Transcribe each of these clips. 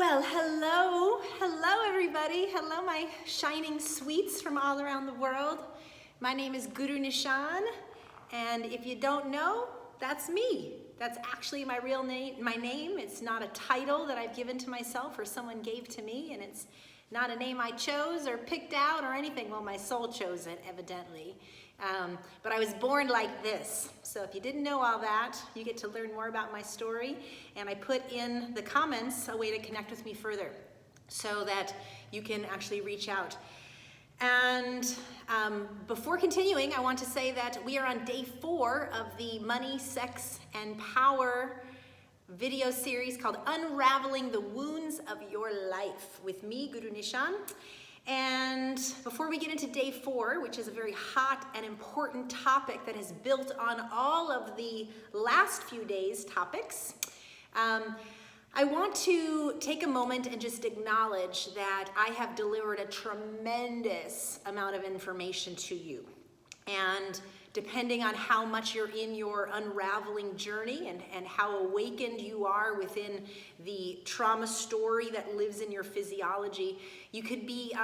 Well, hello everybody. Hello my shining sweets from all around the world. My name is Guru Nishan, and if you don't know, that's me. That's actually my real name, my name. It's not a title that I've given to myself or someone gave to me, and it's not a name I chose or picked out or anything. Well, my soul chose it, evidently. But I was born like this. So if you didn't know all that, you get to learn more about my story. And I put in the comments a way to connect with me further so that you can actually reach out. And before continuing, I want to say that we are on day 4 of the Money, Sex, and Power video series called Unraveling the Wounds of Your Life with me, Guru Nishan. And before we get into day 4, which is a very hot and important topic that has built on all of the last few days' topics, I want to take a moment and just acknowledge that I have delivered a tremendous amount of information to you. And depending on how much you're in your unraveling journey and how awakened you are within the trauma story that lives in your physiology, you could be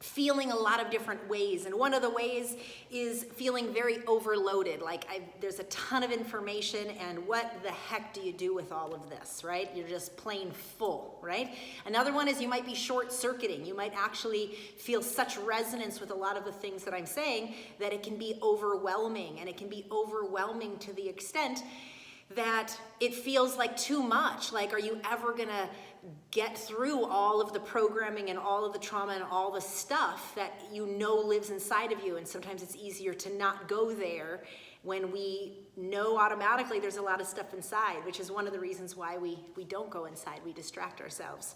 feeling a lot of different ways. And one of the ways is feeling very overloaded, like there's a ton of information and what the heck do you do with all of this, right? You're just plain full, right? Another one is you might be short-circuiting. You might actually feel such resonance with a lot of the things that I'm saying that it can be overwhelming, and it can be overwhelming to the extent that it feels like too much. Like, are you ever gonna get through all of the programming and all of the trauma and all the stuff that you know lives inside of you? And sometimes it's easier to not go there when we know automatically there's a lot of stuff inside, which is one of the reasons why we don't go inside. We distract ourselves.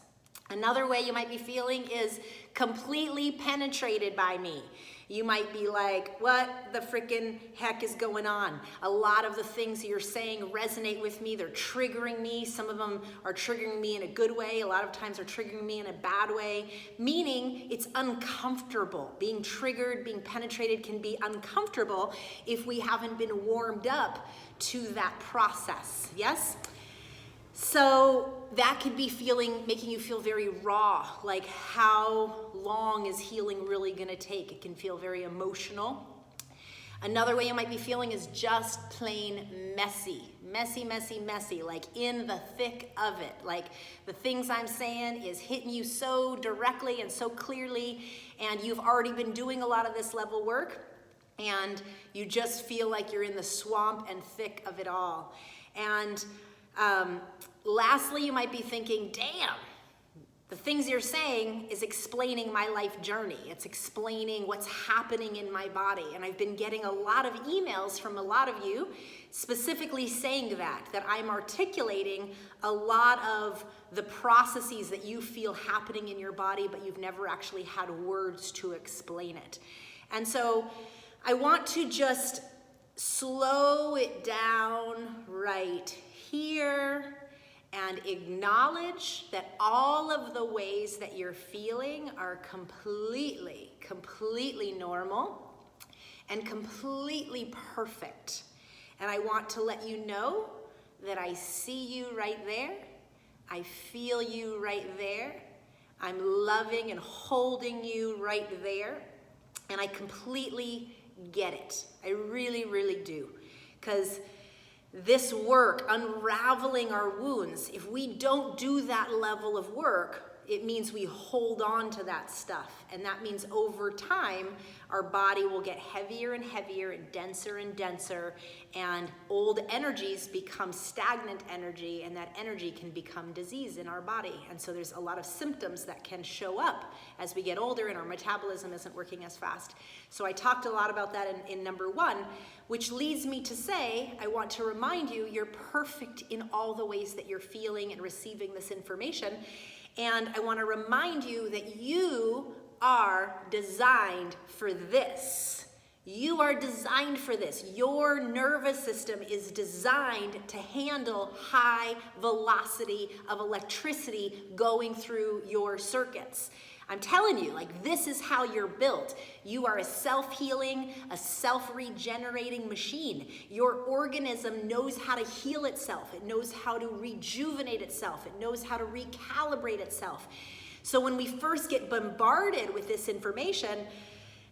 Another way you might be feeling is completely penetrated by me. You might be like, what the freaking heck is going on? A lot of the things you're saying resonate with me. They're triggering me. Some of them are triggering me in a good way. A lot of times they're triggering me in a bad way, meaning it's uncomfortable. Being triggered, being penetrated can be uncomfortable if we haven't been warmed up to that process, yes? So that could be making you feel very raw, like how long is healing really gonna take? It can feel very emotional. Another way you might be feeling is just plain messy, like in the thick of it. Like the things I'm saying is hitting you so directly and so clearly, and you've already been doing a lot of this level work, and you just feel like you're in the swamp and thick of it all. And lastly, you might be thinking, damn, the things you're saying is explaining my life journey. It's explaining what's happening in my body. And I've been getting a lot of emails from a lot of you specifically saying that I'm articulating a lot of the processes that you feel happening in your body, but you've never actually had words to explain it. And so I want to just slow it down right here and acknowledge that all of the ways that you're feeling are completely normal and completely perfect. And I want to let you know that I see you right there. I feel you right there. I'm loving and holding you right there. And I completely get it. I really do. Because this work, unraveling our wounds, if we don't do that level of work, it means we hold on to that stuff. And that means over time, our body will get heavier and heavier and denser, and old energies become stagnant energy, and that energy can become disease in our body. And so there's a lot of symptoms that can show up as we get older and our metabolism isn't working as fast. So I talked a lot about that in number 1, which leads me to say, I want to remind you, you're perfect in all the ways that you're feeling and receiving this information. And I want to remind you that you are designed for this. You are designed for this. Your nervous system is designed to handle high velocity of electricity going through your circuits. I'm telling you, like, this is how you're built. You are a self-healing, a self-regenerating machine. Your organism knows how to heal itself. It knows how to rejuvenate itself. It knows how to recalibrate itself. So when we first get bombarded with this information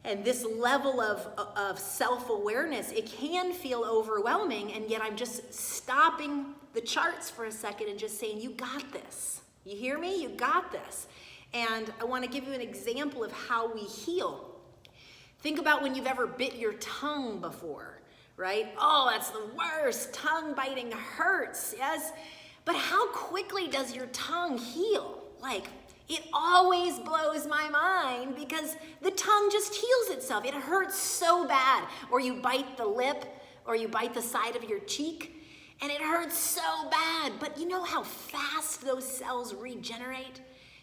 and this level of self-awareness, it can feel overwhelming, and yet I'm just stopping the charts for a second and just saying, you got this. You hear me? You got this. And I want to give you an example of how we heal. Think about when you've ever bit your tongue before, right? Oh, that's the worst. Tongue biting hurts, yes? But how quickly does your tongue heal? Like, it always blows my mind because the tongue just heals itself. It hurts so bad. Or you bite the lip, or you bite the side of your cheek, and it hurts so bad. But you know how fast those cells regenerate?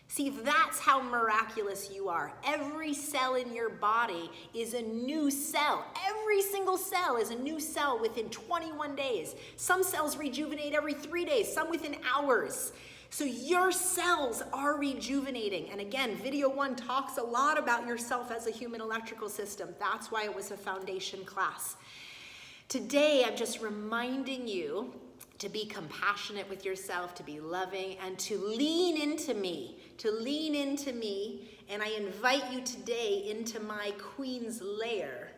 See, that's how miraculous you are. Every cell in your body is a new cell. Every single cell is a new cell within 21 days. Some cells rejuvenate every 3 days, some within hours. So your cells are rejuvenating. And again, video 1 talks a lot about yourself as a human electrical system. That's why it was a foundation class. Today, I'm just reminding you to be compassionate with yourself, to be loving, and to lean into me, and I invite you today into my Queen's lair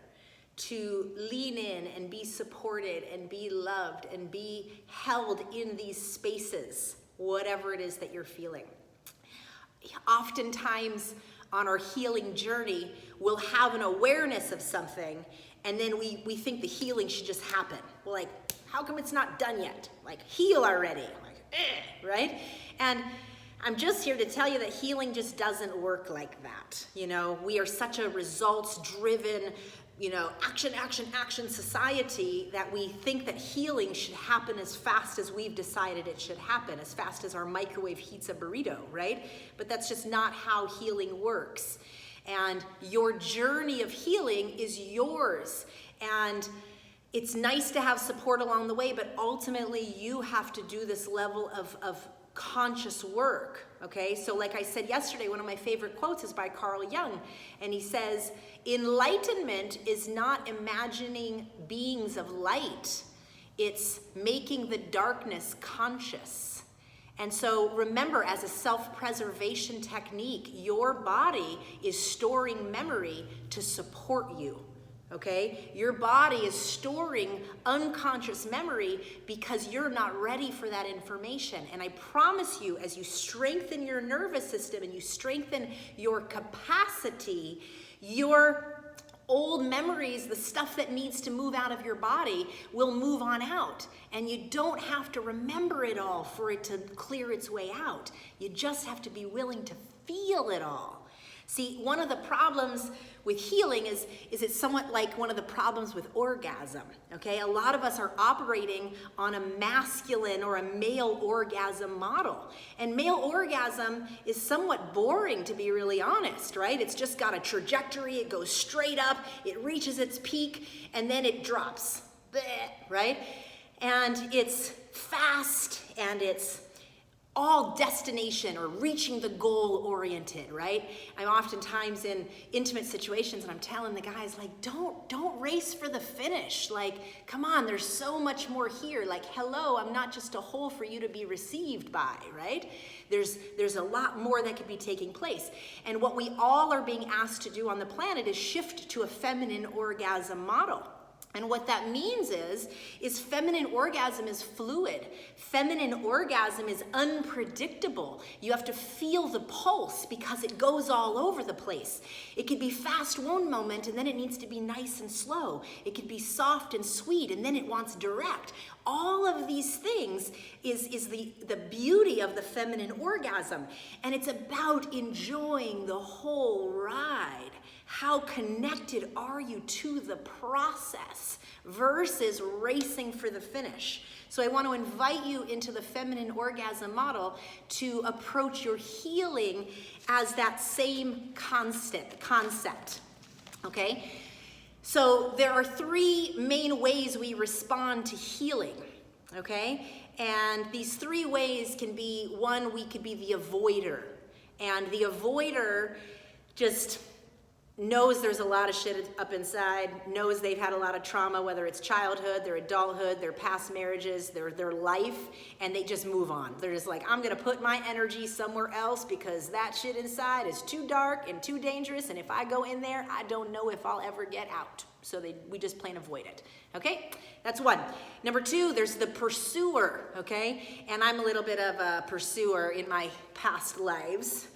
to lean in and be supported and be loved and be held in these spaces, whatever it is that you're feeling. Oftentimes on our healing journey, we'll have an awareness of something, and then we think the healing should just happen. We're like, how come it's not done yet? Like, heal already. Like, right? And I'm just here to tell you that healing just doesn't work like that. You know, we are such a results-driven, action society that we think that healing should happen as fast as we've decided it should happen, as fast as our microwave heats a burrito, right? But that's just not how healing works. And your journey of healing is yours. And it's nice to have support along the way, but ultimately you have to do this level of conscious work, okay? So like I said yesterday, one of my favorite quotes is by Carl Jung, and he says, enlightenment is not imagining beings of light, it's making the darkness conscious. And so remember, as a self-preservation technique, your body is storing memory to support you. Okay? Your body is storing unconscious memory because you're not ready for that information. And I promise you, as you strengthen your nervous system and you strengthen your capacity, your old memories, the stuff that needs to move out of your body, will move on out. And you don't have to remember it all for it to clear its way out. You just have to be willing to feel it all. See, one of the problems with healing is it's somewhat like one of the problems with orgasm, okay? A lot of us are operating on a masculine or a male orgasm model. And male orgasm is somewhat boring, to be really honest, right? It's just got a trajectory, it goes straight up, it reaches its peak, and then it drops, right? And it's fast, and it's all destination or reaching the goal oriented, right? I'm oftentimes in intimate situations and I'm telling the guys, like, don't race for the finish. Like, come on, there's so much more here. Like, hello, I'm not just a hole for you to be received by, right? There's a lot more that could be taking place. And what we all are being asked to do on the planet is shift to a feminine orgasm model. And what that means is feminine orgasm is fluid. Feminine orgasm is unpredictable. You have to feel the pulse because it goes all over the place. It could be fast one moment and then it needs to be nice and slow. It could be soft and sweet and then it wants direct. All of these things is the beauty of the feminine orgasm. And it's about enjoying the whole ride. How connected are you to the process versus racing for the finish? So I want to invite you into the feminine orgasm model to approach your healing as that same concept, okay? So there are 3 main ways we respond to healing, okay? And these 3 ways can be, 1, we could be the avoider. And the avoider just knows there's a lot of shit up inside, knows they've had a lot of trauma, whether it's childhood, their adulthood, their past marriages, their life, and they just move on. They're just like, I'm gonna put my energy somewhere else because that shit inside is too dark and too dangerous, and if I go in there, I don't know if I'll ever get out. So we just plain avoid it, okay? That's one. Number two, there's the pursuer, okay? And I'm a little bit of a pursuer in my past lives.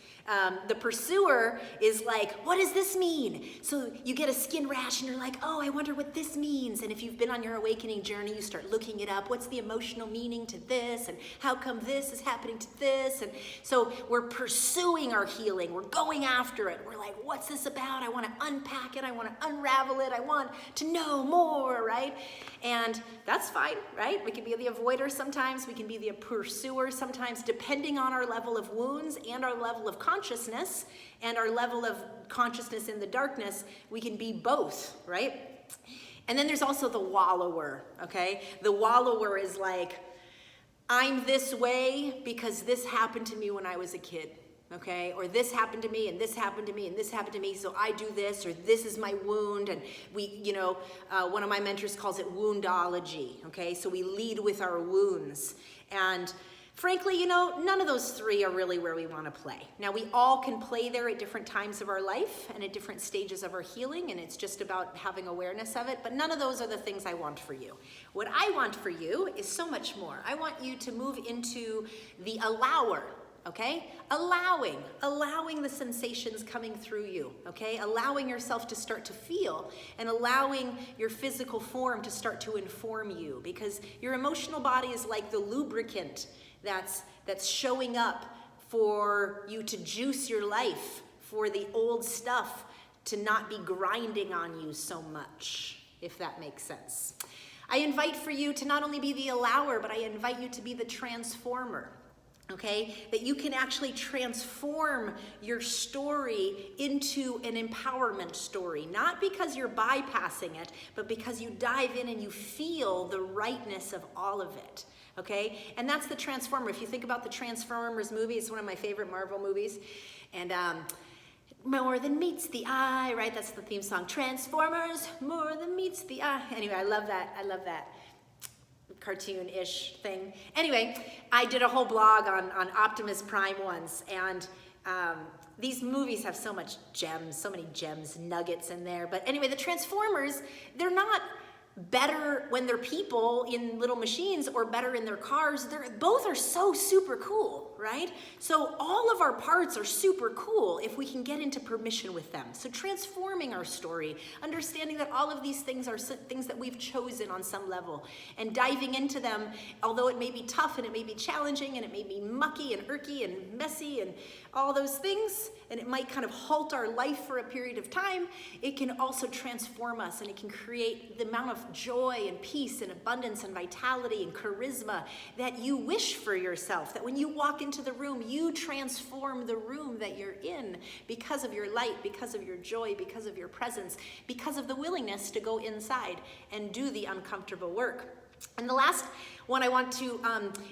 The pursuer is like, what does this mean? So you get a skin rash and you're like, oh, I wonder what this means. And if you've been on your awakening journey, you start looking it up. What's the emotional meaning to this? And how come this is happening to this? And so we're pursuing our healing. We're going after it. We're like, what's this about? I want to unpack it. I want to unravel it. I want to know more, right? And that's fine, right? We can be the avoider sometimes. We can be the pursuer sometimes, depending on our level of wounds and our level of consciousness and our level of consciousness in the darkness. We can be both, right? And then there's also the wallower, okay? The wallower is like, I'm this way because this happened to me when I was a kid, okay? Or this happened to me, and this happened to me, and this happened to me, so I do this, or this is my wound. And we, one of my mentors calls it woundology, okay? So we lead with our wounds. And frankly, none of those three are really where we want to play. Now, we all can play there at different times of our life and at different stages of our healing, and it's just about having awareness of it, but none of those are the things I want for you. What I want for you is so much more. I want you to move into the allower, okay? Allowing the sensations coming through you, okay? Allowing yourself to start to feel and allowing your physical form to start to inform you, because your emotional body is like the lubricant that's showing up for you to juice your life, for the old stuff to not be grinding on you so much, if that makes sense. I invite for you to not only be the allower, but I invite you to be the transformer. Okay, that you can actually transform your story into an empowerment story, not because you're bypassing it, but because you dive in and you feel the rightness of all of it. Okay, and that's the Transformer. If you think about the Transformers movie, it's one of my favorite Marvel movies, and more than meets the eye, right? That's the theme song. Transformers, more than meets the eye. Anyway, I love that cartoon-ish thing. Anyway, I did a whole blog on Optimus Prime once, and these movies have so many gems, nuggets in there. But anyway, the Transformers, they're not better when they're people in little machines or better in their cars. Both are so super cool, right? So all of our parts are super cool if we can get into permission with them. So transforming our story, understanding that all of these things are things that we've chosen on some level, and diving into them, although it may be tough and it may be challenging and it may be mucky and irky and messy and all those things, and it might kind of halt our life for a period of time, it can also transform us, and it can create the amount of joy and peace and abundance and vitality and charisma that you wish for yourself, that when you walk into the room, you transform the room that you're in because of your light, because of your joy, because of your presence, because of the willingness to go inside and do the uncomfortable work. And the last one I want to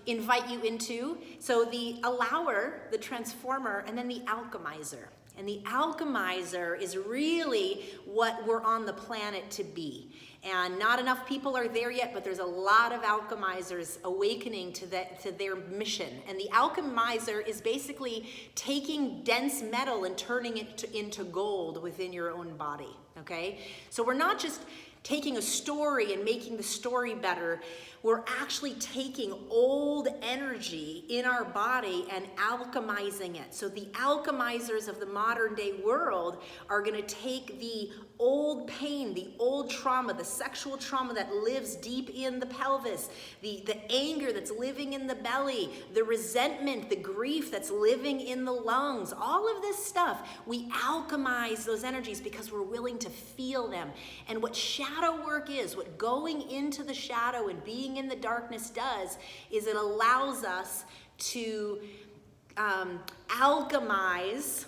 invite you into, so the allower, the transformer, and then the alchemizer. And the alchemizer is really what we're on the planet to be. And not enough people are there yet, but there's a lot of alchemizers awakening to their mission. And the alchemizer is basically taking dense metal and turning it into gold within your own body, okay? So we're not just taking a story and making the story better. We're actually taking old energy in our body and alchemizing it. So the alchemizers of the modern day world are going to take the old pain, the old trauma, the sexual trauma that lives deep in the pelvis, the anger that's living in the belly, the resentment, the grief that's living in the lungs, all of this stuff, we alchemize those energies because we're willing to feel them. And what shadow work is, what going into the shadow and being in the darkness does, is it allows us to alchemize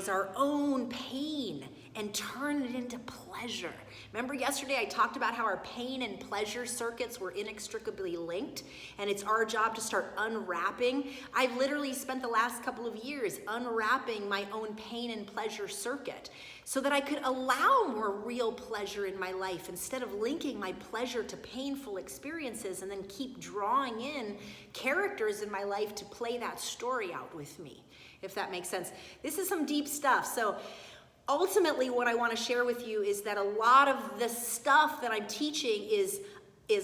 our own pain and turn it into pleasure. Remember yesterday I talked about how our pain and pleasure circuits were inextricably linked, and it's our job to start unwrapping. I've literally spent the last couple of years unwrapping my own pain and pleasure circuit so that I could allow more real pleasure in my life instead of linking my pleasure to painful experiences and then keep drawing in characters in my life to play that story out with me, if that makes sense. This is some deep stuff. So ultimately what I want to share with you is that a lot of the stuff that I'm teaching is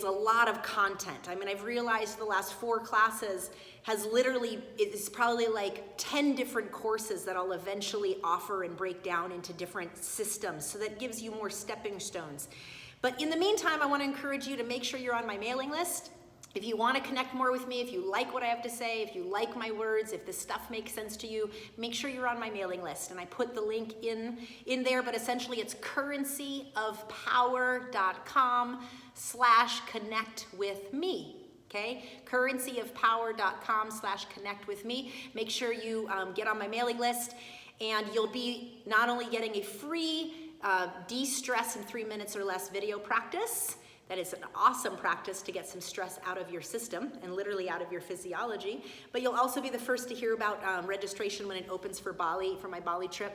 a lot of content. I mean, I've realized the last 4 classes it's probably like 10 different courses that I'll eventually offer and break down into different systems. So that gives you more stepping stones. But in the meantime, I want to encourage you to make sure you're on my mailing list. If you want to connect more with me, if you like what I have to say, if you like my words, if this stuff makes sense to you, make sure you're on my mailing list. And I put the link in there, but essentially it's currencyofpower.com/connect-with-me. Okay, currencyofpower.com/connect-with-me. Make sure you get on my mailing list, and you'll be not only getting a free de-stress in 3 minutes or less video practice. That is an awesome practice to get some stress out of your system and literally out of your physiology. But you'll also be the first to hear about registration when it opens for Bali, for my Bali trip.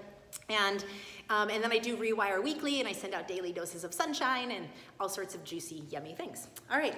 And then I do Rewire Weekly, and I send out daily doses of sunshine and all sorts of juicy, yummy things. All right.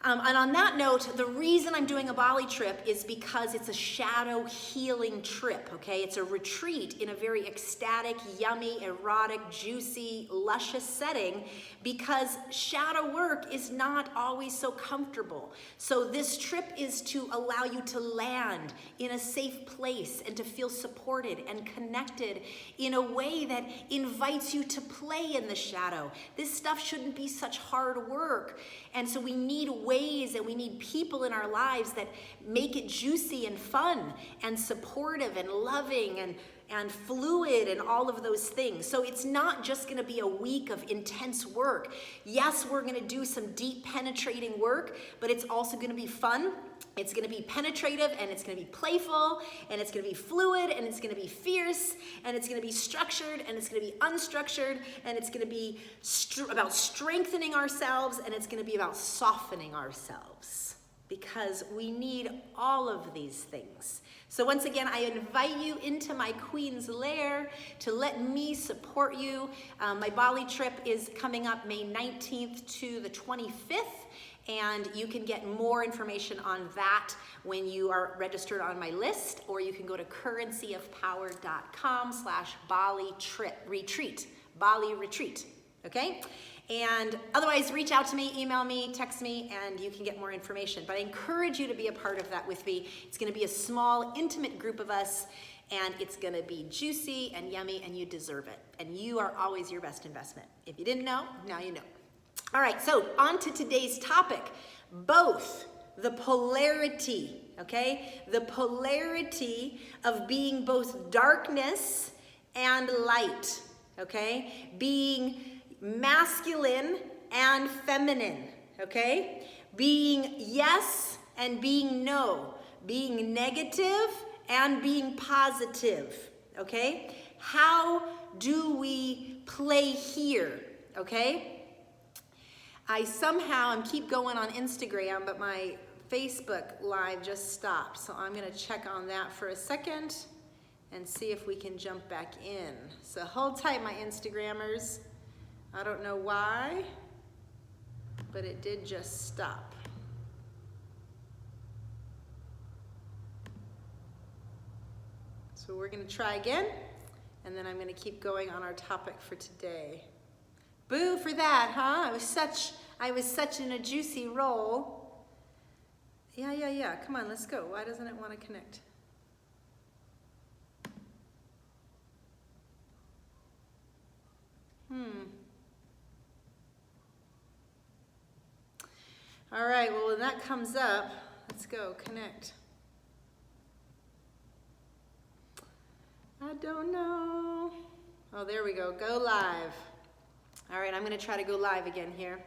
And on that note, the reason I'm doing a Bali trip is because it's a shadow healing trip, okay? It's a retreat in a very ecstatic, yummy, erotic, juicy, luscious setting because shadow work is not always so comfortable. So this trip is to allow you to land in a safe place and to feel supported and connected in a way that invites you to play in the shadow. This stuff shouldn't be such hard work. And so we need ways and we need people in our lives that make it juicy and fun and supportive and loving and fluid and all of those things. So it's not just gonna be a week of intense work. Yes, we're gonna do some deep penetrating work, but it's also gonna be fun. It's gonna be penetrative, and it's gonna be playful, and it's gonna be fluid, and it's gonna be fierce, and it's gonna be structured, and it's gonna be unstructured, and it's gonna be about strengthening ourselves, and it's gonna be about softening ourselves, because we need all of these things. So once again, I invite you into my Queen's Lair to let me support you. My Bali trip is coming up May 19th to the 25th. And you can get more information on that when you are registered on my list, or you can go to currencyofpower.com/Bali retreat, Bali retreat, okay? And otherwise, reach out to me, email me, text me, and you can get more information. But I encourage you to be a part of that with me. It's gonna be a small, intimate group of us, and it's gonna be juicy and yummy, and you deserve it. And you are always your best investment. If you didn't know, now you know. All right, so on to today's topic, both the polarity, okay? The polarity of being both darkness and light, okay? Being masculine and feminine, okay? Being yes and being no, being negative and being positive, okay? How do we play here, okay? I keep going on Instagram, but my Facebook Live just stopped. So I'm gonna check on that for a second and see if we can jump back in. So hold tight, my Instagrammers. I don't know why, but it did just stop. So we're gonna try again, and then I'm gonna keep going on our topic for today. Boo for that, huh? I was such in a juicy roll. Yeah. Come on, let's go. Why doesn't it want to connect? All right, well, when that comes up, let's go, connect. I don't know. Oh, there we go, go live. All right, I'm gonna try to go live again here.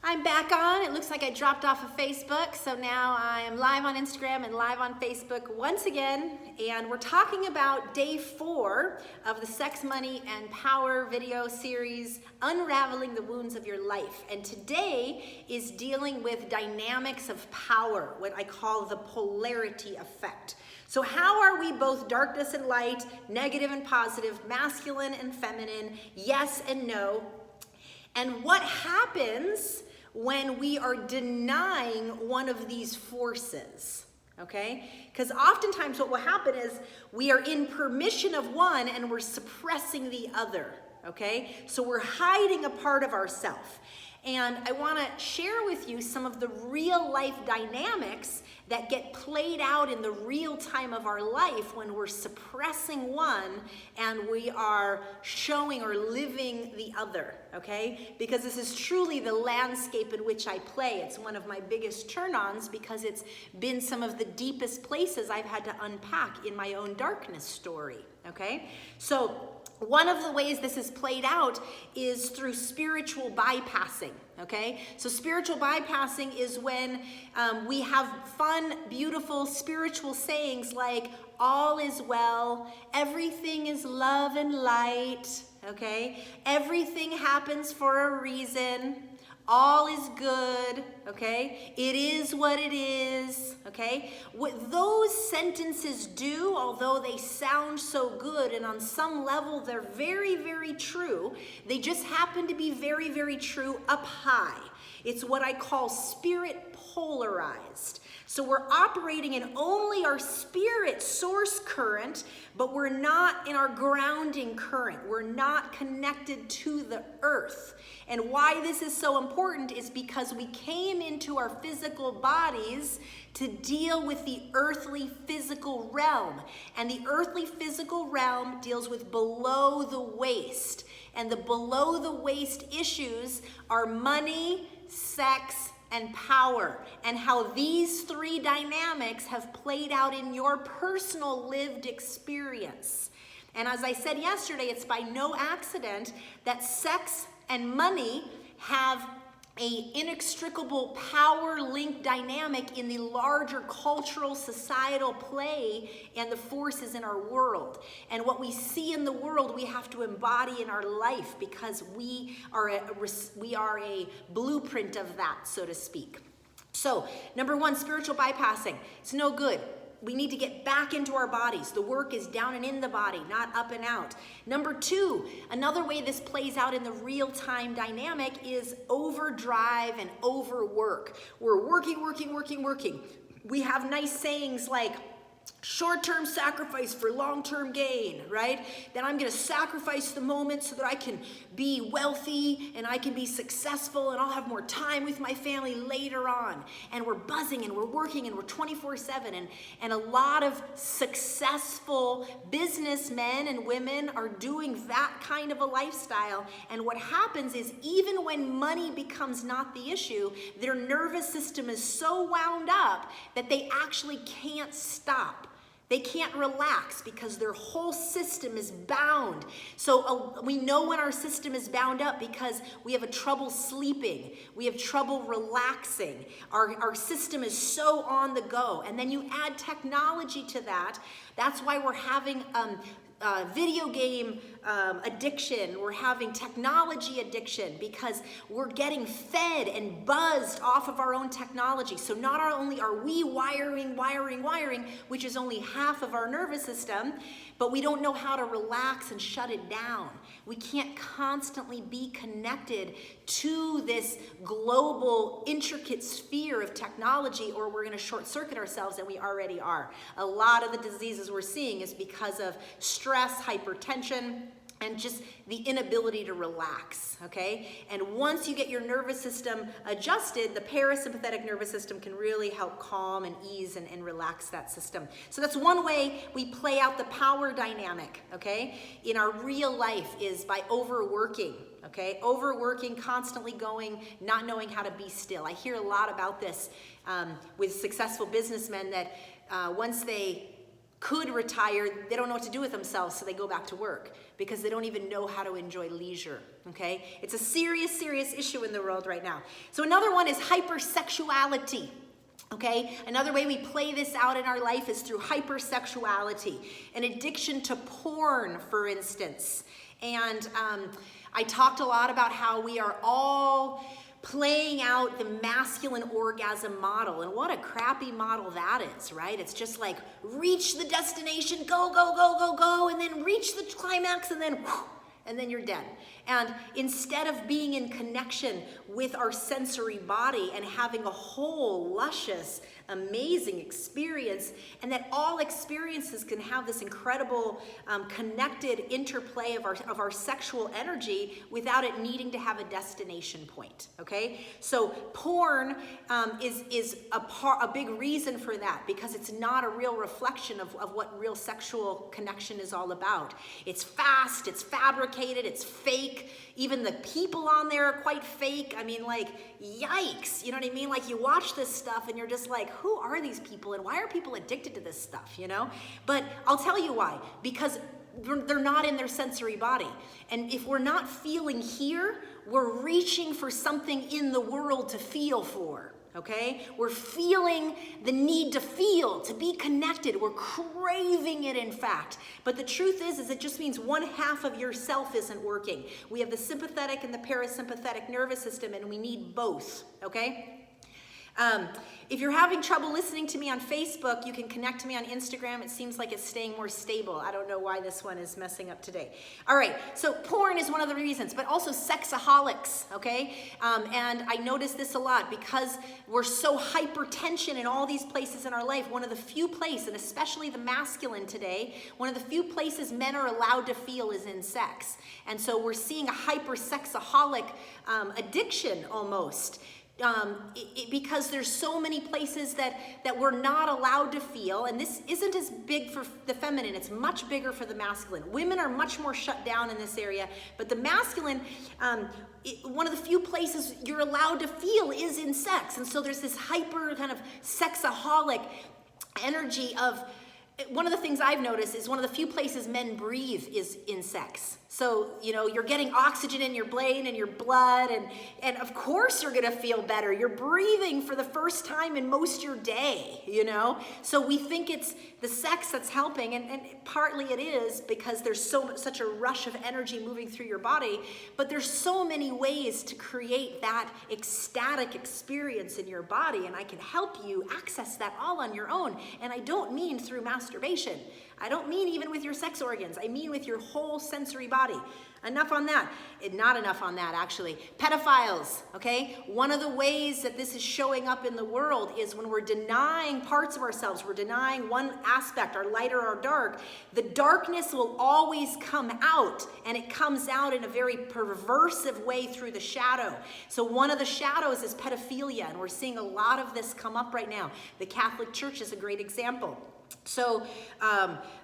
I'm back on. It looks like I dropped off of Facebook, so now I am live on Instagram and live on Facebook once again, and we're talking about day 4 of the Sex, Money, and Power video series, Unraveling the Wounds of Your Life. And today is dealing with dynamics of power, what I call the polarity effect. So how are we both darkness and light, negative and positive, masculine and feminine, yes and no? And what happens when we are denying one of these forces, okay? Because oftentimes what will happen is we are in permission of one and we're suppressing the other, okay? So we're hiding a part of ourselves. And I want to share with you some of the real life dynamics that get played out in the real time of our life when we're suppressing one and we are showing or living the other, okay? Because this is truly the landscape in which I play. It's one of my biggest turn-ons because it's been some of the deepest places I've had to unpack in my own darkness story, okay? So one of the ways this is played out is through spiritual bypassing, okay? So spiritual bypassing is when we have fun, beautiful spiritual sayings like, all is well, everything is love and light, okay? Everything happens for a reason. All is good, okay? It is what it is, okay? What those sentences do, although they sound so good and on some level they're very, very true, they just happen to be very, very true up high. It's what I call spirit polarized. So we're operating in only our spirit source current, but we're not in our grounding current. We're not connected to the earth. And why this is so important is because we came into our physical bodies to deal with the earthly physical realm. And the earthly physical realm deals with below the waist. And the below the waist issues are money, sex, and power, and how these three dynamics have played out in your personal lived experience. And as I said yesterday, it's by no accident that sex and money have an inextricable power link dynamic in the larger cultural societal play and the forces in our world. And what we see in the world, we have to embody in our life because we are a blueprint of that, so to speak. So, number one, spiritual bypassing. It's no good. We need to get back into our bodies. The work is down and in the body, not up and out. Number two, another way this plays out in the real-time dynamic is overdrive and overwork. We're working. We have nice sayings like, short-term sacrifice for long-term gain, right? Then I'm going to sacrifice the moment so that I can be wealthy and I can be successful and I'll have more time with my family later on. And we're buzzing and we're working and we're 24/7. And a lot of successful businessmen and women are doing that kind of a lifestyle. And what happens is even when money becomes not the issue, their nervous system is so wound up that they actually can't stop. They can't relax because their whole system is bound. So we know when our system is bound up because we have a trouble sleeping. We have trouble relaxing. Our system is so on the go. And then you add technology to that. That's why we're having video game addiction. We're having technology addiction because we're getting fed and buzzed off of our own technology. So not only are we wiring, which is only half of our nervous system, but we don't know how to relax and shut it down. We can't constantly be connected to this global, intricate sphere of technology or we're going to short circuit ourselves, and we already are. A lot of the diseases we're seeing is because of stress, hypertension, and just the inability to relax, okay? And once you get your nervous system adjusted, the parasympathetic nervous system can really help calm and ease and relax that system. So that's one way we play out the power dynamic, okay? In our real life is by overworking, okay? Overworking, constantly going, not knowing how to be still. I hear a lot about this with successful businessmen that once they could retire, they don't know what to do with themselves, so they go back to work because they don't even know how to enjoy leisure, okay? It's a serious, serious issue in the world right now. So another one is hypersexuality, okay? Another way we play this out in our life is through hypersexuality, an addiction to porn, for instance. And I talked a lot about how we are all playing out the masculine orgasm model, and what a crappy model that is, right? It's just like, reach the destination, go, go, go, go, go, and then reach the climax, and then whew, and then you're dead. And instead of being in connection with our sensory body and having a whole luscious, amazing experience, and that all experiences can have this incredible connected interplay of our sexual energy without it needing to have a destination point, okay? So porn is a big reason for that, because it's not a real reflection of what real sexual connection is all about. It's fast, it's fabricated, it's fake. Even the people on there are quite fake. I mean, like, yikes, you know what I mean? Like, you watch this stuff and you're just like, who are these people and why are people addicted to this stuff, you know? But I'll tell you why. Because they're not in their sensory body. And if we're not feeling here, we're reaching for something in the world to feel for. Okay? We're feeling the need to feel, to be connected. We're craving it, in fact. But the truth is it just means one half of yourself isn't working. We have the sympathetic and the parasympathetic nervous system, and we need both. Okay? If you're having trouble listening to me on Facebook, you can connect to me on Instagram. It seems like it's staying more stable. I don't know why this one is messing up today. All right, so porn is one of the reasons, but also sexaholics, okay? And I notice this a lot because we're so hypertension in all these places in our life. One of the few places, and especially the masculine today, one of the few places men are allowed to feel is in sex. And so we're seeing a hypersexaholic addiction almost. Because there's so many places that we're not allowed to feel, and this isn't as big for the feminine, it's much bigger for the masculine. Women are much more shut down in this area, but the masculine, one of the few places you're allowed to feel is in sex, and so there's this hyper kind of sexaholic energy of, one of the things I've noticed is one of the few places men breathe is in sex. So, you know, you're getting oxygen in your brain and your blood, and of course you're gonna feel better. You're breathing for the first time in most your day, you know? So we think it's the sex that's helping, and partly it is because there's such a rush of energy moving through your body, but there's so many ways to create that ecstatic experience in your body, and I can help you access that all on your own. And I don't mean through masturbation. I don't mean even with your sex organs. I mean with your whole sensory body. Enough on that. Not enough on that, actually. Pedophiles, okay? One of the ways that this is showing up in the world is when we're denying parts of ourselves. We're denying one aspect, our light or our dark. The darkness will always come out, and it comes out in a very perversive way through the shadow. So one of the shadows is pedophilia, and we're seeing a lot of this come up right now. The Catholic Church is a great example. So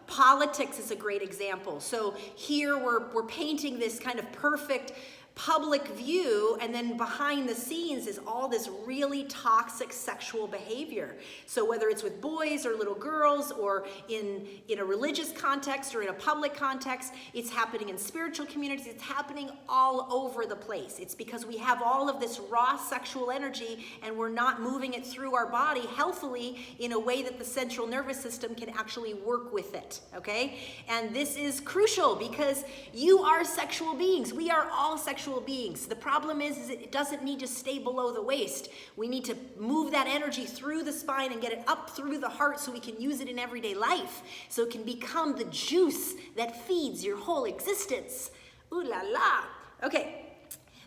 politics is a great example. So here we're painting this kind of perfect public view, and then behind the scenes is all this really toxic sexual behavior. So whether it's with boys or little girls, or in a religious context or in a public context, it's happening in spiritual communities, it's happening all over the place. It's because we have all of this raw sexual energy and we're not moving it through our body healthily in a way that the central nervous system can actually work with it, okay? And this is crucial because you are sexual beings. We are all sexual beings. The problem is it doesn't need to stay below the waist. We need to move that energy through the spine and get it up through the heart so we can use it in everyday life, so it can become the juice that feeds your whole existence. Ooh la la. Okay.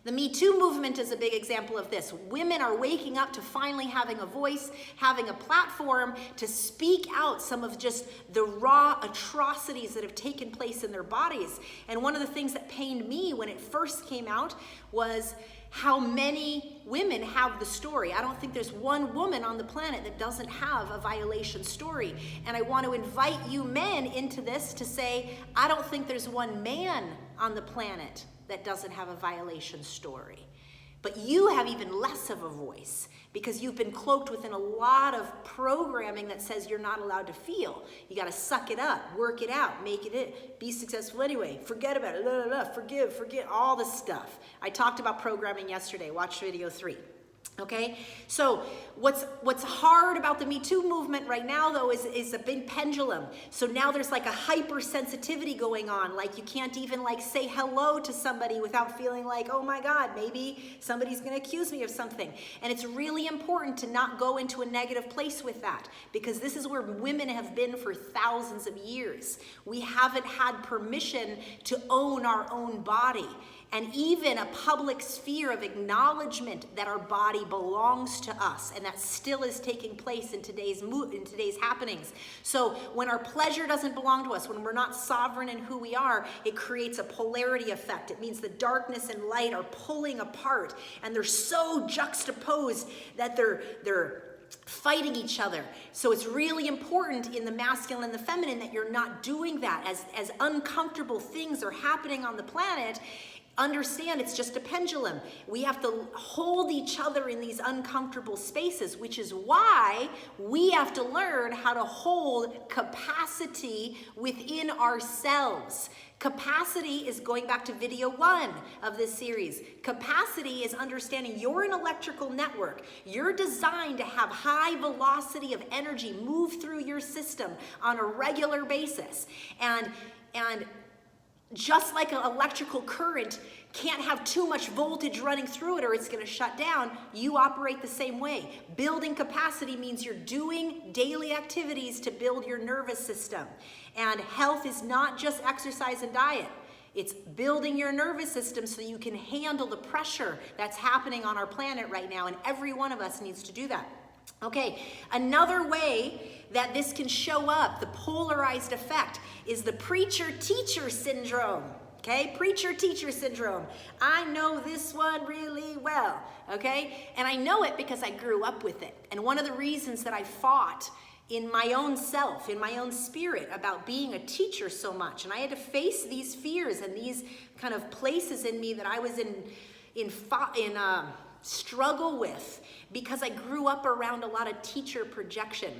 The Me Too movement is a big example of this. Women are waking up to finally having a voice, having a platform to speak out some of just the raw atrocities that have taken place in their bodies. And one of the things that pained me when it first came out was how many women have the story. I don't think there's one woman on the planet that doesn't have a violation story. And I want to invite you men into this to say, I don't think there's one man on the planet that doesn't have a violation story. But you have even less of a voice because you've been cloaked within a lot of programming that says you're not allowed to feel. You got to suck it up, work it out, make it, be successful anyway, forget about it, blah, blah, blah, forget all the stuff. I talked about programming yesterday. Watch video 3. Okay, so what's hard about the Me Too movement right now, though, is a big pendulum. So now there's like a hypersensitivity going on. Like you can't even like say hello to somebody without feeling like, oh my God, maybe somebody's going to accuse me of something. And it's really important to not go into a negative place with that, because this is where women have been for thousands of years. We haven't had permission to own our own body. And even a public sphere of acknowledgement that our body belongs to us, and that still is taking place in today's happenings. So when our pleasure doesn't belong to us, when we're not sovereign in who we are, it creates a polarity effect. It means the darkness and light are pulling apart, and they're so juxtaposed that they're fighting each other. So it's really important in the masculine and the feminine that you're not doing that. As uncomfortable things are happening on the planet, understand it's just a pendulum. We have to hold each other in these uncomfortable spaces, which is why we have to learn how to hold capacity within ourselves. Capacity is going back to video 1 of this series. Capacity is understanding you're an electrical network. You're designed to have high velocity of energy move through your system on a regular basis. And just like an electrical current can't have too much voltage running through it or it's going to shut down, you operate the same way. Building capacity means you're doing daily activities to build your nervous system. And health is not just exercise and diet. It's building your nervous system so you can handle the pressure that's happening on our planet right now, and every one of us needs to do that. Okay, another way that this can show up, the polarized effect, is the preacher-teacher syndrome. Okay, preacher-teacher syndrome. I know this one really well, okay? And I know it because I grew up with it. And one of the reasons that I fought in my own self, in my own spirit, about being a teacher so much, and I had to face these fears and these kind of places in me that I was in struggle with, because I grew up around a lot of teacher projection.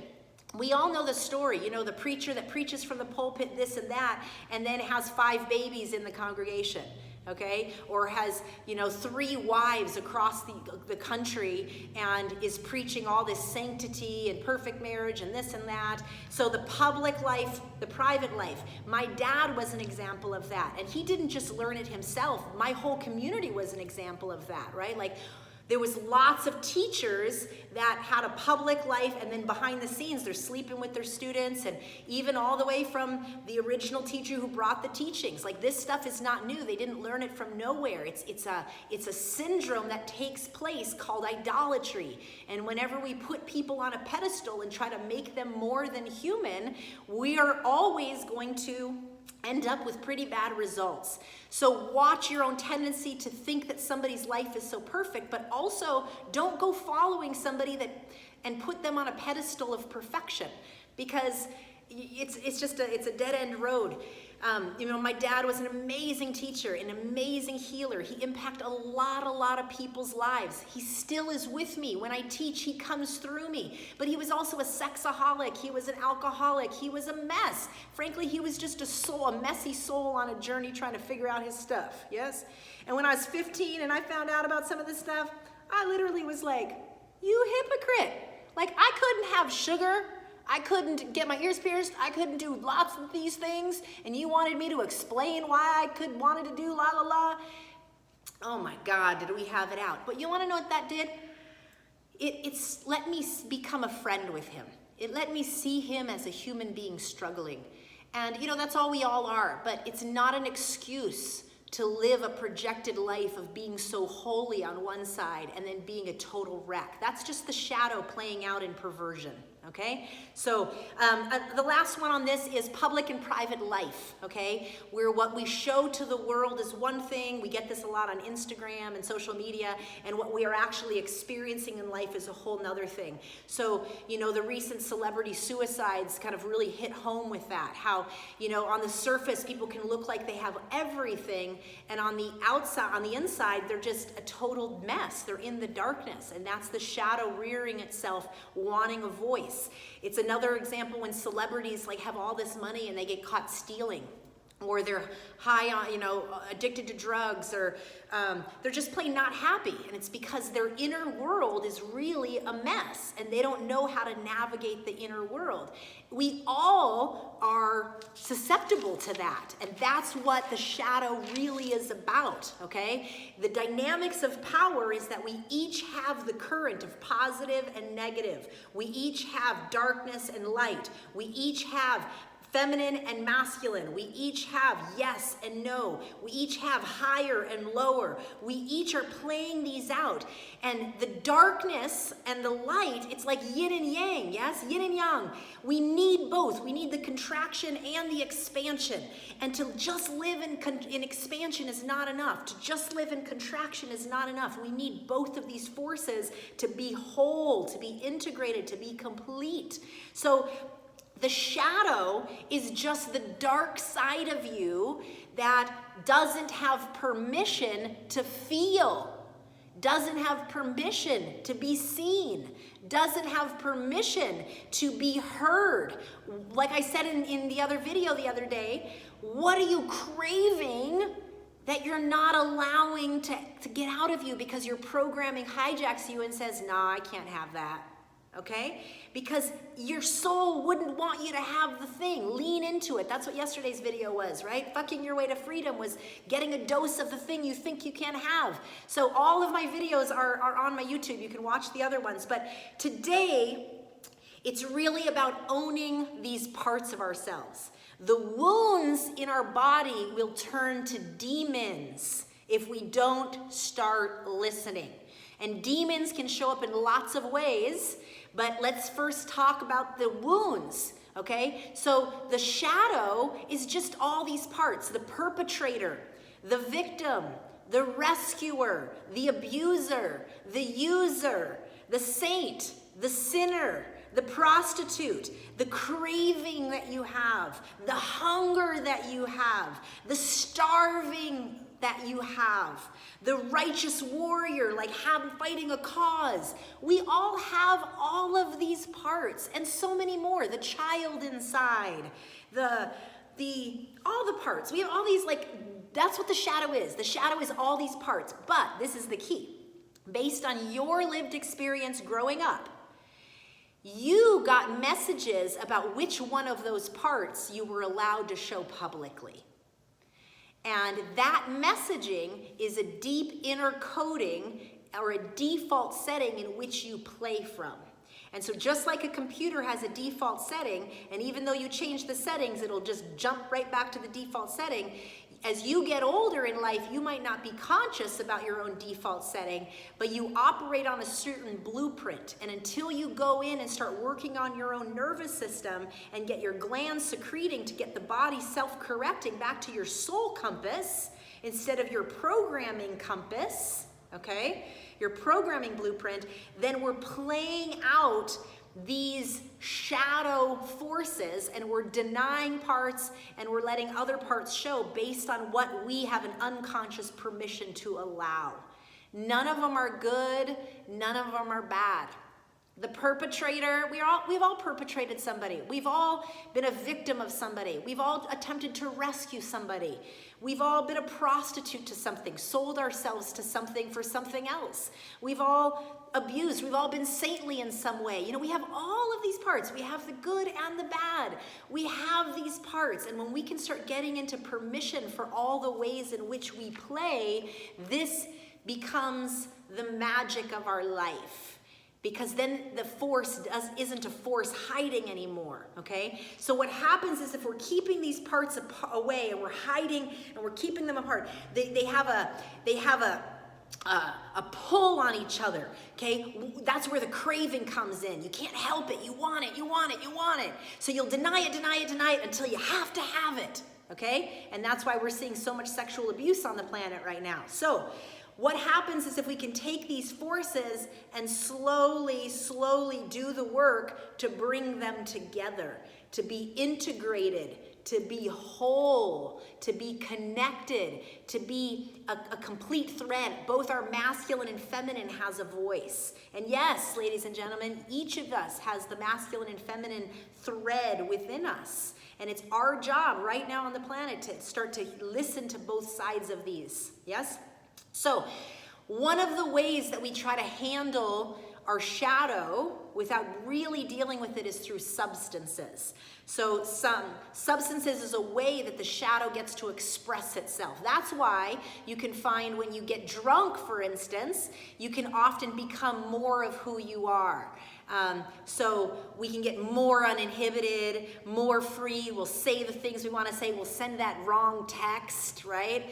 We all know the story, you know, the preacher that preaches from the pulpit this and that, and then has 5 babies in the congregation, okay? Or has, you know, 3 wives across the country and is preaching all this sanctity and perfect marriage and this and that. So the public life, the private life. My dad was an example of that, and he didn't just learn it himself. My whole community was an example of that, right? Like, there was lots of teachers that had a public life, and then behind the scenes, they're sleeping with their students, and even all the way from the original teacher who brought the teachings. Like, this stuff is not new. They didn't learn it from nowhere. It's a syndrome that takes place called idolatry. And whenever we put people on a pedestal and try to make them more than human, we are always going to end up with pretty bad results. So watch your own tendency to think that somebody's life is so perfect, but also don't go following somebody and put them on a pedestal of perfection, because it's a dead-end road. You know, my dad was an amazing teacher, an amazing healer. He impacted a lot of people's lives. He still is with me. When I teach, he comes through me. But he was also a sexaholic. He was an alcoholic. He was a mess. Frankly, he was just a messy soul on a journey trying to figure out his stuff, yes? And when I was 15 and I found out about some of this stuff, I literally was like, you hypocrite. Like, I couldn't have sugar. I couldn't get my ears pierced. I couldn't do lots of these things. And you wanted me to explain why I wanted to do la la la. Oh my God, did we have it out. But you want to know what that did? It's let me become a friend with him. It let me see him as a human being struggling. And you know, that's all we all are. But it's not an excuse to live a projected life of being so holy on one side and then being a total wreck. That's just the shadow playing out in perversion. Okay, so the last one on this is public and private life, okay? Where what we show to the world is one thing, we get this a lot on Instagram and social media, and what we are actually experiencing in life is a whole nother thing. So, you know, the recent celebrity suicides kind of really hit home with that, how, you know, on the surface people can look like they have everything, and on the outside, on the inside, they're just a total mess. They're in the darkness, and that's the shadow rearing itself, wanting a voice. It's another example when celebrities like have all this money and they get caught stealing, or they're high on, you know, addicted to drugs, or they're just plain not happy. And it's because their inner world is really a mess and they don't know how to navigate the inner world. We all are susceptible to that. And that's what the shadow really is about, okay? The dynamics of power is that we each have the current of positive and negative. We each have darkness and light. We each have feminine and masculine. We each have yes and no. We each have higher and lower. We each are playing these out. And the darkness and the light, it's like yin and yang, yes? Yin and yang. We need both. We need the contraction and the expansion. And to just live in expansion is not enough. To just live in contraction is not enough. We need both of these forces to be whole, to be integrated, to be complete. So the shadow is just the dark side of you that doesn't have permission to feel, doesn't have permission to be seen, doesn't have permission to be heard. Like I said in the other video the other day, what are you craving that you're not allowing to get out of you because your programming hijacks you and says, nah, I can't have that. Okay? Because your soul wouldn't want you to have the thing. Lean into it. That's what yesterday's video was, right? Fucking your way to freedom was getting a dose of the thing you think you can't have. So all of my videos are on my YouTube. You can watch the other ones. But today, it's really about owning these parts of ourselves. The wounds in our body will turn to demons if we don't start listening. And demons can show up in lots of ways, but let's first talk about the wounds, okay? So the shadow is just all these parts: the perpetrator, the victim, the rescuer, the abuser, the user, the saint, the sinner, the prostitute, the craving that you have, the hunger that you have, the starving that you have, the righteous warrior, like fighting a cause. We all have all of these parts and so many more. The child inside, all the parts. We have all these, like, that's what the shadow is. The shadow is all these parts. But this is the key. Based on your lived experience growing up, you got messages about which one of those parts you were allowed to show publicly. And that messaging is a deep inner coding or a default setting in which you play from. And so just like a computer has a default setting, and even though you change the settings, it'll just jump right back to the default setting. As you get older in life, you might not be conscious about your own default setting, but you operate on a certain blueprint. And until you go in and start working on your own nervous system and get your glands secreting to get the body self-correcting back to your soul compass instead of your programming compass, okay, your programming blueprint, then we're playing out these shadow forces, and we're denying parts and we're letting other parts show based on what we have an unconscious permission to allow. None of them are good, none of them are bad. The perpetrator, we've all perpetrated somebody. We've all been a victim of somebody. We've all attempted to rescue somebody. We've all been a prostitute to something, sold ourselves to something for something else. We've all abused. We've all been saintly in some way. You know, we have all of these parts. We have the good and the bad. We have these parts. And when we can start getting into permission for all the ways in which we play, this becomes the magic of our life. Because then the force isn't a force hiding anymore, okay? So what happens is if we're keeping these parts away and we're hiding and we're keeping them apart, they have a a pull on each other, okay? That's where the craving comes in. You can't help it. You want it, you want it, you want it. So you'll deny it, deny it, deny it until you have to have it, okay? And that's why we're seeing so much sexual abuse on the planet right now. So what happens is if we can take these forces and slowly, slowly do the work to bring them together, to be integrated, to be whole, to be connected, to be a complete thread. Both our masculine and feminine has a voice. And yes, ladies and gentlemen, each of us has the masculine and feminine thread within us. And it's our job right now on the planet to start to listen to both sides of these, yes? So one of the ways that we try to handle our shadow without really dealing with it is through substances. So some substances is a way that the shadow gets to express itself. That's why you can find when you get drunk, for instance, you can often become more of who you are. So we can get more uninhibited, more free. We'll say the things we want to say. We'll send that wrong text, right?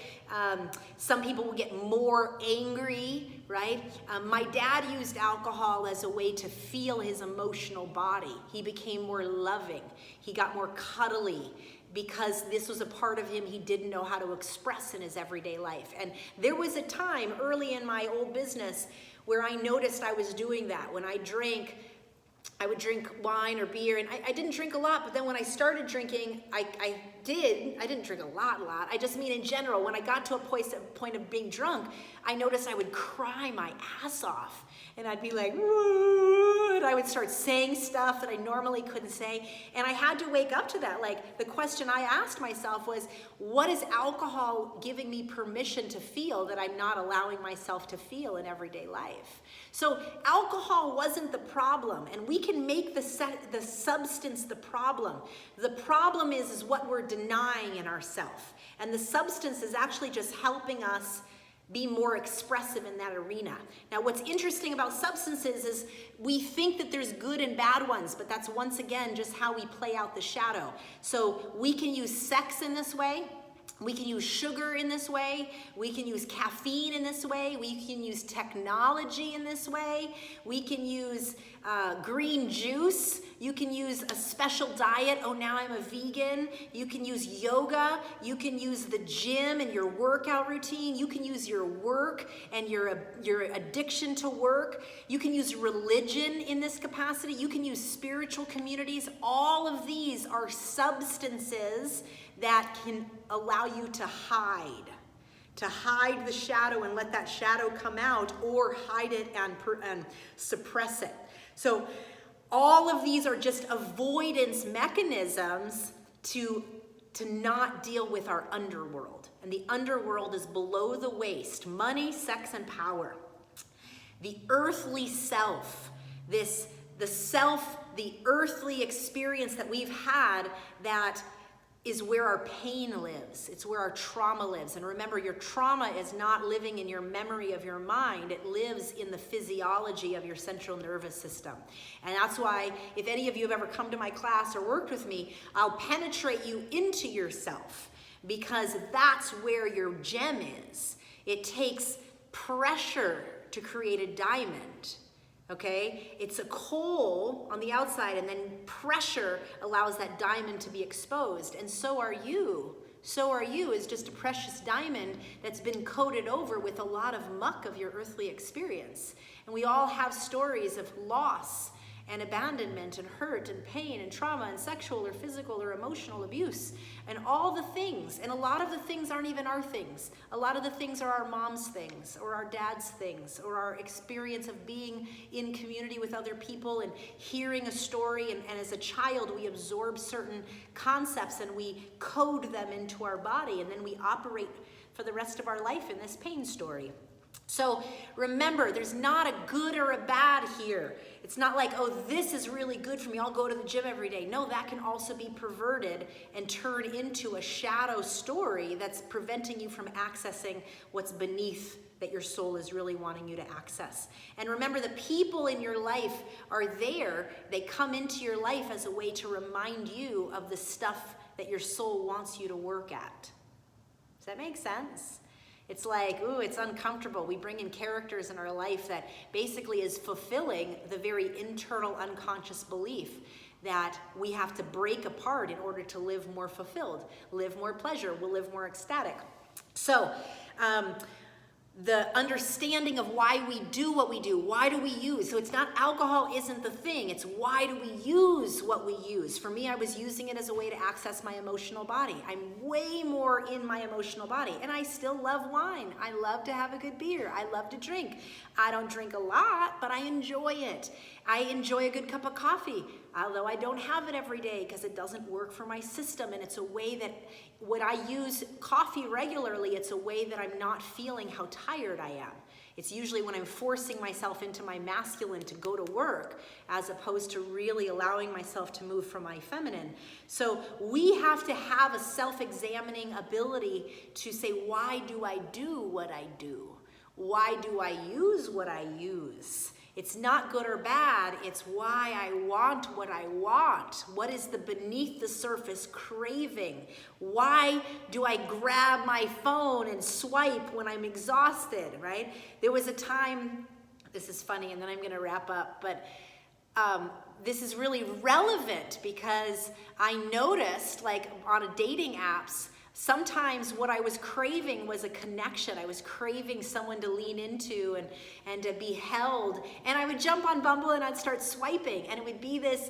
Some people will get more angry, right? My dad used alcohol as a way to feel his emotional body. He became more loving. He got more cuddly because this was a part of him he didn't know how to express in his everyday life. And there was a time early in my old business where I noticed I was doing that. When I drank, I would drink wine or beer, and I didn't drink a lot, but then when I started drinking, I didn't drink a lot. I just mean in general, when I got to a point of being drunk, I noticed I would cry my ass off. And I'd be like, "Woo," and I would start saying stuff that I normally couldn't say. And I had to wake up to that. Like, the question I asked myself was, what is alcohol giving me permission to feel that I'm not allowing myself to feel in everyday life? So alcohol wasn't the problem, and we can make the substance the problem. The problem is what we're denying in ourselves. And the substance is actually just helping us be more expressive in that arena. Now, what's interesting about substances is we think that there's good and bad ones, but that's once again just how we play out the shadow. So we can use sex in this way. We can use sugar in this way. We can use caffeine in this way. We can use technology in this way. We can use green juice. You can use a special diet. Oh, now I'm a vegan. You can use yoga. You can use the gym and your workout routine. You can use your work and your addiction to work. You can use religion in this capacity. You can use spiritual communities. All of these are substances that can allow you to hide the shadow and let that shadow come out, or hide it and suppress it. So all of these are just avoidance mechanisms to not deal with our underworld. And the underworld is below the waist: money, sex, and power. The earthly self, the earthly experience that we've had, that is where our pain lives. It's where our trauma lives. And remember, your trauma is not living in your memory of your mind. It lives in the physiology of your central nervous system. And that's why, if any of you have ever come to my class or worked with me, I'll penetrate you into yourself, because that's where your gem is. It takes pressure to create a diamond. Okay, it's a coal on the outside, and then pressure allows that diamond to be exposed. And so are you. So are you, is just a precious diamond that's been coated over with a lot of muck of your earthly experience. And we all have stories of loss and abandonment and hurt and pain and trauma and sexual or physical or emotional abuse and all the things. And a lot of the things aren't even our things. A lot of the things are our mom's things or our dad's things or our experience of being in community with other people and hearing a story. And as a child, we absorb certain concepts and we code them into our body, and then we operate for the rest of our life in this pain story. So remember, there's not a good or a bad here. It's not like, oh, this is really good for me, I'll go to the gym every day. No, that can also be perverted and turn into a shadow story that's preventing you from accessing what's beneath that your soul is really wanting you to access. And remember, the people in your life are there. They come into your life as a way to remind you of the stuff that your soul wants you to work at. Does that make sense? It's like, ooh, it's uncomfortable. We bring in characters in our life that basically is fulfilling the very internal unconscious belief that we have to break apart in order to live more fulfilled, live more pleasure, we'll live more ecstatic. So, the understanding of why we do what we do, why do we use? So it's not alcohol isn't the thing, it's why do we use what we use? For me, I was using it as a way to access my emotional body. I'm way more in my emotional body, and I still love wine. I love to have a good beer. I love to drink. I don't drink a lot, but I enjoy it. I enjoy a good cup of coffee, although I don't have it every day because it doesn't work for my system, and it's a way that when I use coffee regularly, it's a way that I'm not feeling how tired I am. It's usually when I'm forcing myself into my masculine to go to work as opposed to really allowing myself to move from my feminine. So we have to have a self-examining ability to say, why do I do what I do? Why do I use what I use? It's not good or bad, it's why I want what I want. What is the beneath the surface craving? Why do I grab my phone and swipe when I'm exhausted, right? There was a time, this is funny and then I'm gonna wrap up, but this is really relevant because I noticed, like on a dating apps, sometimes what I was craving was a connection. I was craving someone to lean into and to be held. And I would jump on Bumble and I'd start swiping. And it would be this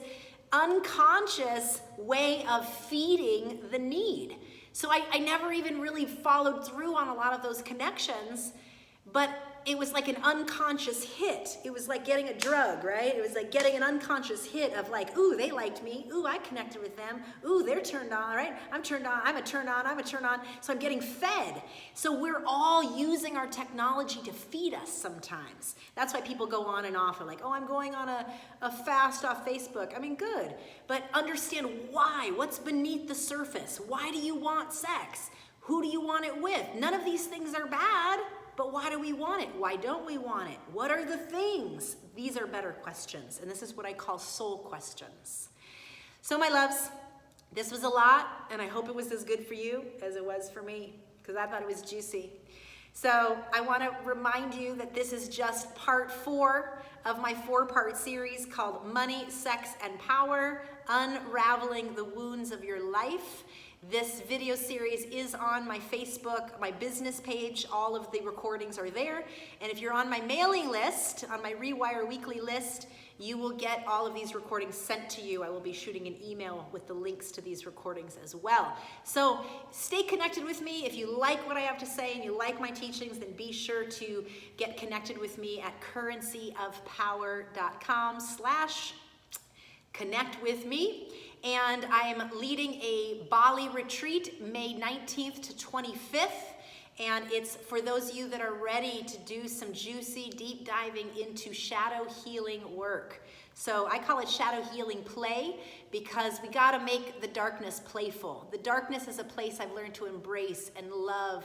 unconscious way of feeding the need. So I never even really followed through on a lot of those connections, but it was like an unconscious hit. It was like getting a drug, right? It was like getting an unconscious hit of like, ooh, they liked me. Ooh, I connected with them. Ooh, they're turned on, right? I'm turned on, I'm a turn on, I'm a turn on. So I'm getting fed. So we're all using our technology to feed us sometimes. That's why people go on and off. Are like, oh, I'm going on a fast off Facebook. I mean, good. But understand why. What's beneath the surface? Why do you want sex? Who do you want it with? None of these things are bad. But why do we want it? Why don't we want it? What are the things? These are better questions, and this is what I call soul questions. So my loves, this was a lot, and I hope it was as good for you as it was for me, because I thought it was juicy. So I want to remind you that this is just part 4 of my 4-part series called Money, Sex, and Power, Unraveling the Wounds of Your Life. This video series is on my Facebook, my business page. All of the recordings are there. And if you're on my mailing list, on my Rewire Weekly list, you will get all of these recordings sent to you. I will be shooting an email with the links to these recordings as well. So stay connected with me. If you like what I have to say and you like my teachings, then be sure to get connected with me at currencyofpower.com/connect with me. And I am leading a Bali retreat May 19th to 25th. And it's for those of you that are ready to do some juicy deep diving into shadow healing work. So I call it shadow healing play because we got to make the darkness playful. The darkness is a place I've learned to embrace and love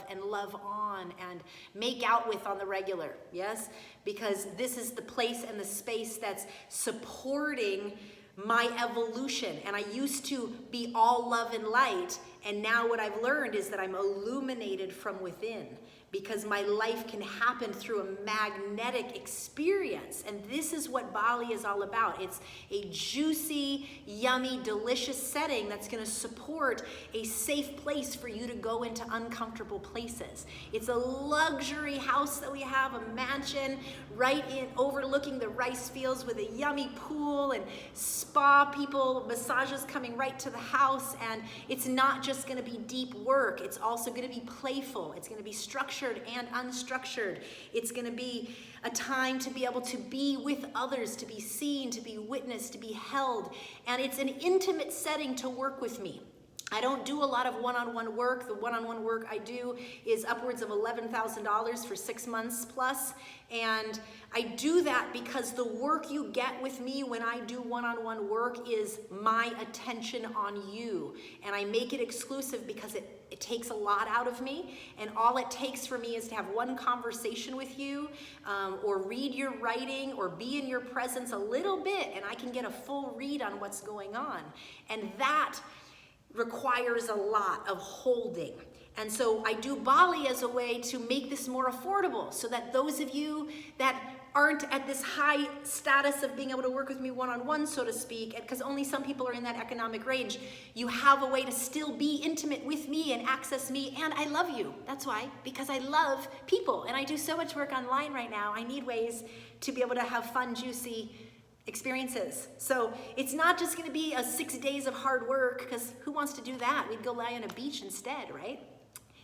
on and make out with on the regular. Yes? Because this is the place and the space that's supporting my evolution. And I used to be all love and light, and now what I've learned is that I'm illuminated from within, because my life can happen through a magnetic experience. And this is what Bali is all about. It's a juicy, yummy, delicious setting that's going to support a safe place for you to go into uncomfortable places. It's a luxury house that we have, a mansion right in overlooking the rice fields with a yummy pool and spa people, massages coming right to the house. And it's not just going to be deep work. It's also going to be playful. It's going to be structured and unstructured. It's going to be a time to be able to be with others, to be seen, to be witnessed, to be held. And it's an intimate setting to work with me. I don't do a lot of one-on-one work. The one-on-one work I do is upwards of $11,000 for 6 months plus. And I do that because the work you get with me when I do one-on-one work is my attention on you. And I make it exclusive because it takes a lot out of me. And all it takes for me is to have one conversation with you, or read your writing, or be in your presence a little bit, and I can get a full read on what's going on. And that requires a lot of holding. And so I do Bali as a way to make this more affordable so that those of you that aren't at this high status of being able to work with me one-on-one, so to speak, because only some people are in that economic range, you have a way to still be intimate with me and access me, and I love you. That's why, because I love people, and I do so much work online right now. I need ways to be able to have fun, juicy experiences. So it's not just gonna be a 6 days of hard work, because who wants to do that? We'd go lie on a beach instead, right?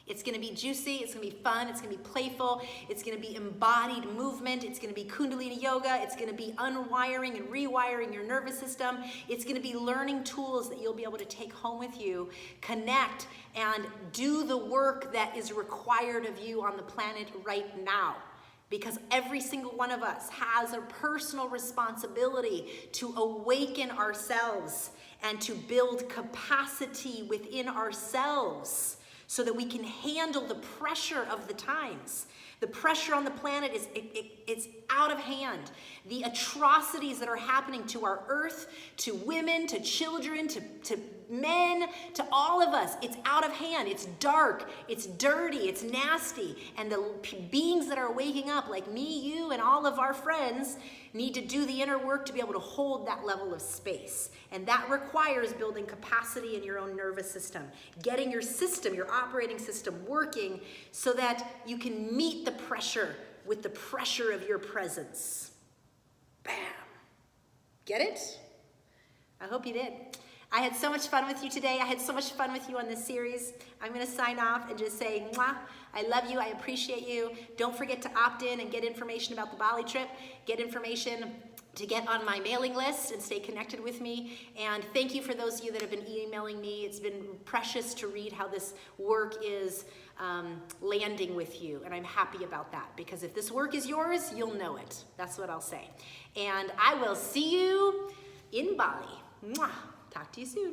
It's gonna be juicy, it's gonna be fun, it's gonna be playful, it's gonna be embodied movement, it's gonna be Kundalini yoga, it's gonna be unwiring and rewiring your nervous system, it's gonna be learning tools that you'll be able to take home with you, connect, and do the work that is required of you on the planet right now. Because every single one of us has a personal responsibility to awaken ourselves and to build capacity within ourselves, so that we can handle the pressure of the times. The pressure on the planet is it's out of hand. The atrocities that are happening to our earth, to women, to children, to men, to all of us, it's out of hand. It's dark, it's dirty, it's nasty. And the beings that are waking up, like me, you, and all of our friends, need to do the inner work to be able to hold that level of space. And that requires building capacity in your own nervous system, getting your system, your operating system working so that you can meet the pressure with the pressure of your presence. Bam. Get it? I hope you did. I had so much fun with you today. I had so much fun with you on this series. I'm gonna sign off and just say, mwah, I love you, I appreciate you. Don't forget to opt in and get information about the Bali trip, get information to get on my mailing list and stay connected with me. And thank you for those of you that have been emailing me. It's been precious to read how this work is landing with you. And I'm happy about that, because if this work is yours, you'll know it. That's what I'll say. And I will see you in Bali. Mwah. Talk to you soon.